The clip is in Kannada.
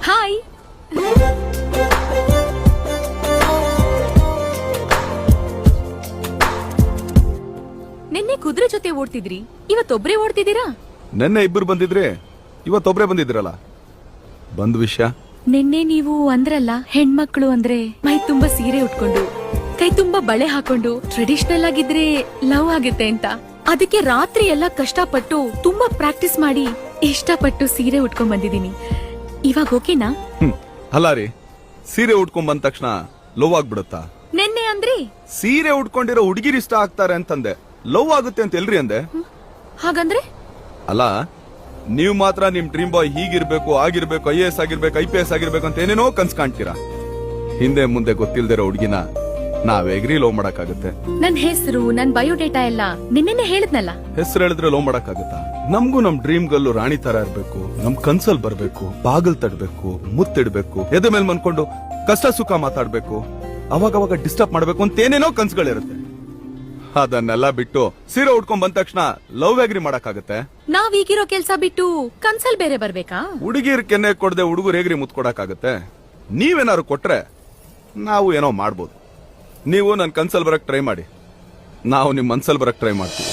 ಹಾಯ್. ನಿನ್ನೆ ಕುದುರೆ ಜೊತೆ ಓಡ್ತಿದ್ರಿ, ಇವತ್ತೊಬ್ರೇ ಓಡ್ತಿದ್ದೀರಾ? ನೆನ್ನೆ ಇಬ್ಬರು ಬಂದಿದ್ರೆ ಇವತ್ತೊಬ್ರೇ ಬಂದಿದ್ರಲ್ಲ. ಬಂದ್ ವಿಷಯ ನಿನ್ನೆ ನೀವು ಅಂದ್ರಲ್ಲ, ಹೆಣ್ಮಕ್ಳು ಅಂದ್ರೆ ಮೈ ತುಂಬಾ ಸೀರೆ ಉಟ್ಕೊಂಡು ಕೈ ತುಂಬಾ ಬಳೆ ಹಾಕೊಂಡು ಟ್ರೆಡಿಷನಲ್ ಆಗಿದ್ರೆ ಲವ್ ಆಗುತ್ತೆ ಅಂತ. ಅದಕ್ಕೆ ರಾತ್ರಿ ಎಲ್ಲ ಕಷ್ಟಪಟ್ಟು ತುಂಬಾ ಪ್ರಾಕ್ಟೀಸ್ ಮಾಡಿ ಇಷ್ಟಪಟ್ಟು ಸೀರೆ ಉಟ್ಕೊಂಡ್ ಬಂದಿದೀನಿ. ಇವಾಗ ಓಕೆನಾ? ಅಲ್ಲ ರೀ, ಸೀರೆ ಉಟ್ಕೊಂಡ್ ಬಂದ ತಕ್ಷಣ ಲವ್ ಆಗ್ಬಿಡುತ್ತಾ? ನಿನ್ನೆ ಅಂದ್ರಿ ಸೀರೆ ಉಟ್ಕೊಂಡಿರೋ ಹುಡುಗಿರು ಇಷ್ಟ ಆಗ್ತಾರೆ ಅಂತಂದೆ, ಲವ್ ಆಗುತ್ತೆ ಅಂತ ಎಲ್ರಿ ಅಂದೆ. ಹಾಗಂದ್ರೆ ಅಲ್ಲ, ನೀವ್ ಮಾತ್ರ ನಿಮ್ ಡ್ರೀಮ್ ಬಾಯ್ ಹೀಗಿರ್ಬೇಕು, ಆಗಿರ್ಬೇಕು, IAS ಆಗಿರ್ಬೇಕು, IPS ಆಗಿರ್ಬೇಕು ಅಂತ ಏನೇನೋ ಕನ್ಸ್ ಕಾಣ್ತೀರಾ. ಹಿಂದೆ ಮುಂದೆ ಗೊತ್ತಿಲ್ದಿರೋ ಹುಡುಗಿನ ನಾವ್ ಎಗ್ರಿ ಲವ್ ಮಾಡಕ್ಕಾಗತ್ತೆ? ನನ್ ಹೆಸರು, ನನ್ ಬಯೋಡೇಟಾ ಎಲ್ಲ ನಿನ್ನೆ ಹೇಳಿದ್ನಲ್ಲ. ಹೆಸರು ಹೇಳಿದ್ರೆ ಲವ್ ಮಾಡಕ್ಕಾಗತ್ತಾ? ನಮ್ಗೂ ನಮ್ ಡ್ರೀಮ್ ಗಲ್ಲು ರಾಣಿ ತರ ಇರ್ಬೇಕು, ನಮ್ ಕನ್ಸಲ್ ಬರ್ಬೇಕು, ಬಾಗಲ್ ತಡ್ಬೇಕು, ಮುತ್ತಿಡ್ಬೇಕು, ಎದೆ ಮೇಲ್ ಮನ್ಕೊಂಡು ಕಷ್ಟ ಸುಖ ಮಾತಾಡ್ಬೇಕು, ಅವಾಗವಾಗ ಡಿಸ್ಟರ್ಬ್ ಮಾಡ್ಬೇಕು ಅಂತ ಏನೇನೋ ಕನ್ಸುಗಳಿರುತ್ತೆ. ಅದನ್ನೆಲ್ಲ ಬಿಟ್ಟು ಸೀರೆ ಉಟ್ಕೊಂಡ್ ಬಂದ ತಕ್ಷಣ ಲವ್ ಎಗ್ರಿ ಮಾಡಕ್ಕಾಗತ್ತೆ? ನಾವ್ ಈಗಿರೋ ಕೆಲ್ಸ ಬಿಟ್ಟು ಕನ್ಸಲ್ ಬೇರೆ ಬರ್ಬೇಕಾ? ಹುಡುಗಿರ್ ಕೆನ್ನೆ ಕೊಡದೆ ಹುಡುಗರು ಹೇಗ್ರಿ ಮುತ್ ಕೊಡಕ್ಕಾಗತ್ತೆ? ನೀವೇನಾದ್ರು ಕೊಟ್ರೆ ನಾವು ಏನೋ ಮಾಡ್ಬೋದು. ನೀವು ನನ್ ಕನ್ಸಲ್ ಬರಕ್ ಟ್ರೈ ಮಾಡಿ, ನಾವು ನಿಮ್ ಮನ್ಸಲ್ ಬರಕ್ ಟ್ರೈ ಮಾಡ್ತೀವಿ.